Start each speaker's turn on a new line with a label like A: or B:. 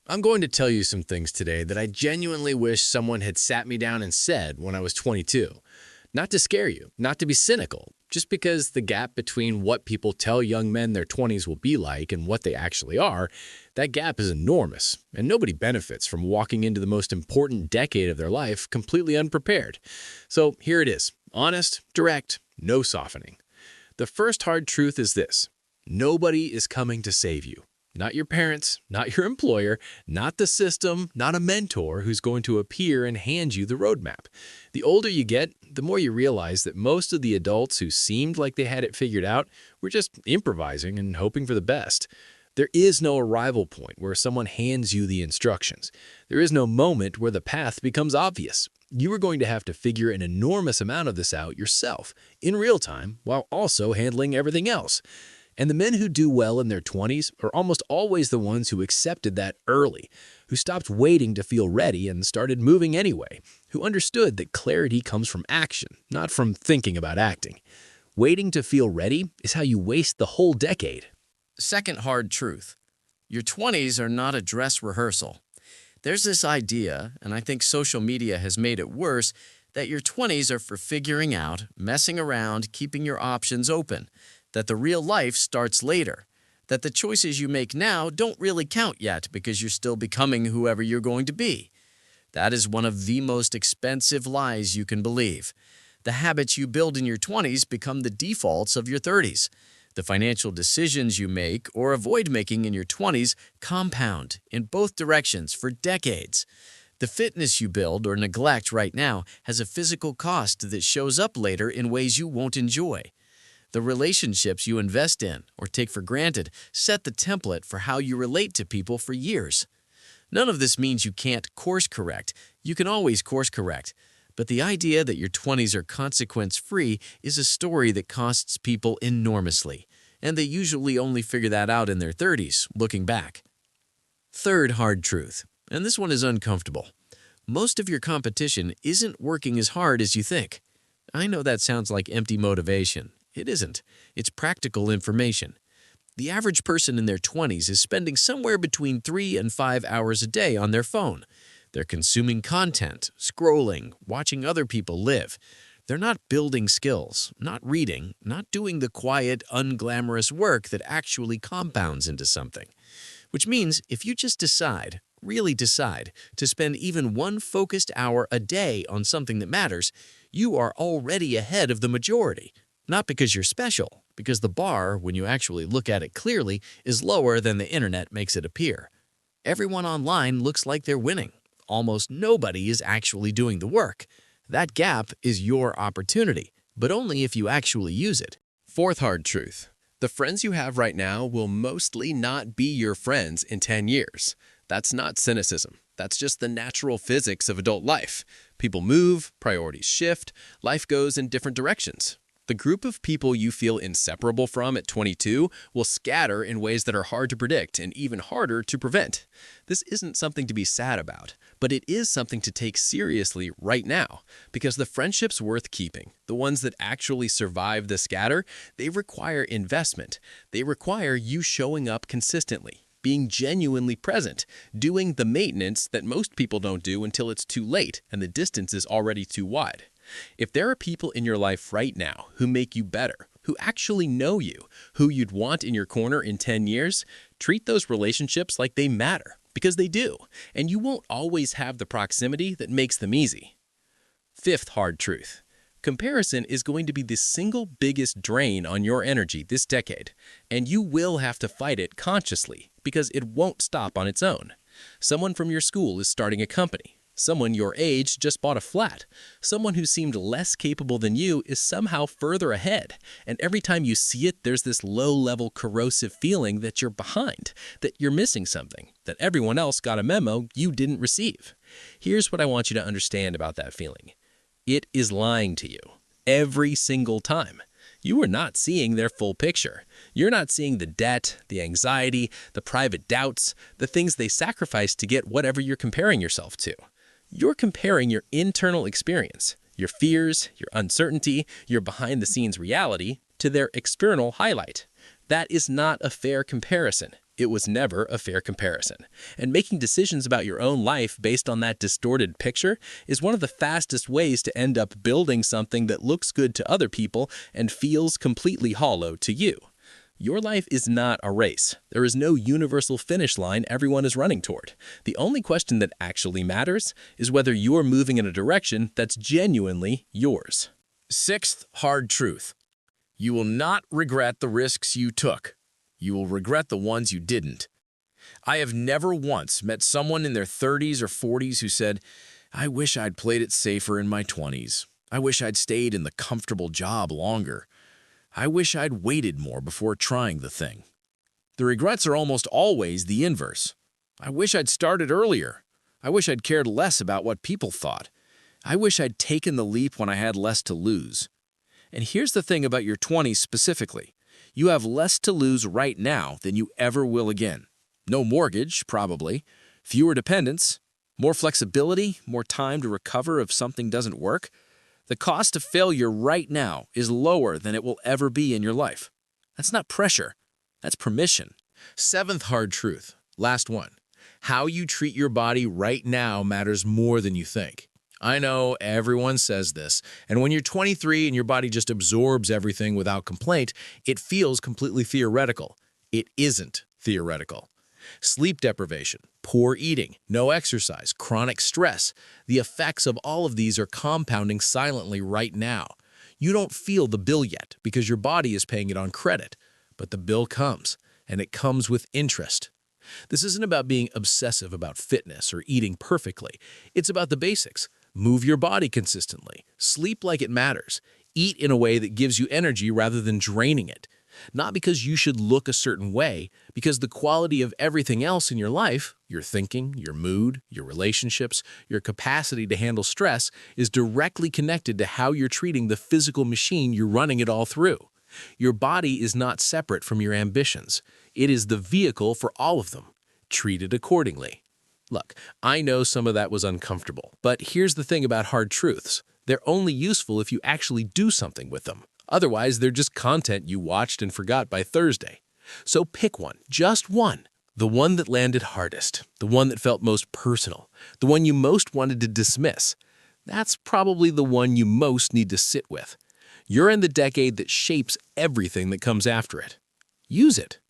A: I'm going to tell you some things today that I genuinely wish someone had sat me down and said when I was 22. Not to scare you, not to be cynical, just because the gap between what people tell young men their 20s will be like and what they actually are, that gap is enormous, and nobody benefits from walking into the most important decade of their life completely unprepared. So here it is, honest, direct, no softening. The first hard truth is this: nobody is coming to save you. Not your parents, not your employer, not the system, not a mentor who's going to appear and hand you the roadmap. The older you get, the more you realize that most of the adults who seemed like they had it figured out were just improvising and hoping for the best. There is no arrival point where someone hands you the instructions. There is no moment where the path becomes obvious. You are going to have to figure an enormous amount of this out yourself, in real time, while also handling everything else. And the men who do well in their 20s are almost always the ones who accepted that early, who stopped waiting to feel ready and started moving anyway, who understood that clarity comes from action, not from thinking about acting. Waiting to feel ready is how you waste the whole decade.
B: Second hard truth. Your 20s are not a dress rehearsal. There's this idea, and I think social media has made it worse, that your 20s are for figuring out, messing around, keeping your options open, that the real life starts later, that the choices you make now don't really count yet because you're still becoming whoever you're going to be. That is one of the most expensive lies you can believe. The habits you build in your 20s become the defaults of your 30s. The financial decisions you make or avoid making in your 20s compound in both directions for decades. The fitness you build or neglect right now has a physical cost that shows up later in ways you won't enjoy. The relationships you invest in or take for granted set the template for how you relate to people for years. None of this means you can't course correct. You can always course correct. But the idea that your 20s are consequence-free is a story that costs people enormously, and they usually only figure that out in their 30s, looking back. Third hard truth, and this one is uncomfortable. Most of your competition isn't working as hard as you think. I know that sounds like empty motivation. It isn't. It's practical information. The average person in their 20s is spending somewhere between 3 and 5 hours a day on their phone. They're consuming content, scrolling, watching other people live. They're not building skills, not reading, not doing the quiet, unglamorous work that actually compounds into something. Which means if you just decide, really decide, to spend even one focused hour a day on something that matters, you are already ahead of the majority. Not because you're special, because the bar, when you actually look at it clearly, is lower than the internet makes it appear. Everyone online looks like they're winning. Almost nobody is actually doing the work. That gap is your opportunity, but only if you actually use it.
A: Fourth hard truth: the friends you have right now will mostly not be your friends in 10 years. That's not cynicism. That's just the natural physics of adult life. People move, priorities shift, life goes in different directions. The group of people you feel inseparable from at 22 will scatter in ways that are hard to predict and even harder to prevent. This isn't something to be sad about, but it is something to take seriously right now, because the friendships worth keeping, the ones that actually survive the scatter, they require investment. They require you showing up consistently, being genuinely present, doing the maintenance that most people don't do until it's too late and the distance is already too wide. If there are people in your life right now who make you better, who actually know you, who you'd want in your corner in 10 years, treat those relationships like they matter, because they do, and you won't always have the proximity that makes them easy. Fifth hard truth: comparison is going to be the single biggest drain on your energy this decade, and you will have to fight it consciously because it won't stop on its own. Someone from your school is starting a company. Someone your age just bought a flat. Someone who seemed less capable than you is somehow further ahead. And every time you see it, there's this low-level corrosive feeling that you're behind, that you're missing something, that everyone else got a memo you didn't receive. Here's what I want you to understand about that feeling. It is lying to you every single time. You are not seeing their full picture. You're not seeing the debt, the anxiety, the private doubts, the things they sacrificed to get whatever you're comparing yourself to. You're comparing your internal experience, your fears, your uncertainty, your behind-the-scenes reality, to their external highlight. That is not a fair comparison. It was never a fair comparison. And making decisions about your own life based on that distorted picture is one of the fastest ways to end up building something that looks good to other people and feels completely hollow to you. Your life is not a race. There is no universal finish line everyone is running toward. The only question that actually matters is whether you're moving in a direction that's genuinely yours.
C: Sixth hard truth. You will not regret the risks you took. You will regret the ones you didn't. I have never once met someone in their 30s or 40s who said, "I wish I'd played it safer in my 20s. I wish I'd stayed in the comfortable job longer. I wish I'd waited more before trying the thing." The regrets are almost always the inverse. I wish I'd started earlier. I wish I'd cared less about what people thought. I wish I'd taken the leap when I had less to lose. And here's the thing about your 20s specifically. You have less to lose right now than you ever will again. No mortgage, probably. Fewer dependents. More flexibility, more time to recover if something doesn't work. The cost of failure right now is lower than it will ever be in your life. That's not pressure. That's permission.
D: Seventh hard truth. Last one. How you treat your body right now matters more than you think. I know everyone says this, and when you're 23 and your body just absorbs everything without complaint, it feels completely theoretical. It isn't theoretical. Sleep deprivation, poor eating, no exercise, chronic stress, the effects of all of these are compounding silently right now. You don't feel the bill yet because your body is paying it on credit, but the bill comes, and it comes with interest. This isn't about being obsessive about fitness or eating perfectly. It's about the basics. Move your body consistently. Sleep like it matters. Eat in a way that gives you energy rather than draining it. Not because you should look a certain way, because the quality of everything else in your life, your thinking, your mood, your relationships, your capacity to handle stress, is directly connected to how you're treating the physical machine you're running it all through. Your body is not separate from your ambitions. It is the vehicle for all of them. Treat it accordingly. Look, I know some of that was uncomfortable, but here's the thing about hard truths. They're only useful if you actually do something with them. Otherwise, they're just content you watched and forgot by Thursday. So pick one, just one. The one that landed hardest, the one that felt most personal, the one you most wanted to dismiss. That's probably the one you most need to sit with. You're in the decade that shapes everything that comes after it. Use it.